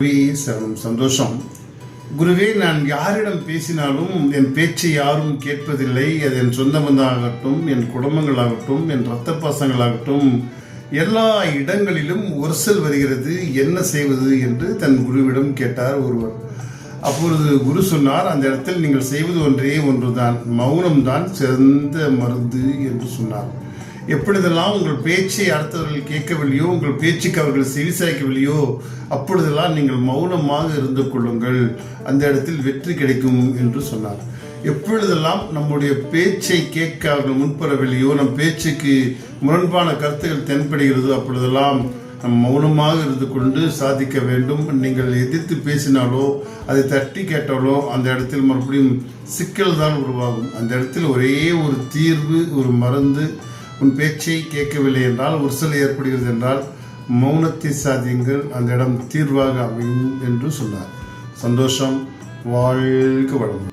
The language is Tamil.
சரணம். சந்தோஷம். குருவே, நான் யாரிடம் பேசினாலும் என் பேச்சை யாரும் கேட்பதில்லை. அது என் சொந்த பந்தாகட்டும், என் குடும்பங்களாகட்டும், என் இரத்த பாசங்களாகட்டும், எல்லா இடங்களிலும் ஒருசல் வருகிறது. என்ன செய்வது என்று தன் குருவிடம் கேட்டார் ஒருவர். அப்பொழுது குரு சொன்னார், அந்த இடத்தில் நீங்கள் செய்வது ஒன்றே ஒன்றுதான், மௌனம்தான் சிறந்த மருந்து என்று சொன்னார். எப்பொழுதெல்லாம் உங்கள் பேச்சை அடுத்தவர்கள் கேட்கவில்லையோ, உங்கள் பேச்சுக்கு அவர்கள் செவிசாய்க்கவில்லையோ, அப்பொழுதெல்லாம் நீங்கள் மௌனமாக இருந்து கொள்ளுங்கள், அந்த இடத்தில் வெற்றி கிடைக்கும் என்று சொன்னார். எப்பொழுதெல்லாம் நம்முடைய பேச்சை கேட்க அவர்கள் முன்பெறவில்லையோ, நம் பேச்சுக்கு முரண்பான கருத்துக்கள் தென்படுகிறதோ, அப்பொழுதெல்லாம் நம் மௌனமாக இருந்து கொண்டு சாதிக்க வேண்டும். நீங்கள் எதிர்த்து பேசினாலோ, அதை தட்டி கேட்டாலோ, அந்த இடத்தில் மறுபடியும் சிக்கல் தான் உருவாகும். அந்த இடத்தில் ஒரே ஒரு தீர்வு, ஒரு மருந்து. உன் பேச்சை கேட்கவில்லை என்றால், உருசல் ஏற்படுகிறது என்றால், மௌனத்தை சாதியுங்கள், அந்த இடம் தீர்வாக அமையும் என்று சொன்னார். சந்தோஷம். வாழ்க வளம்.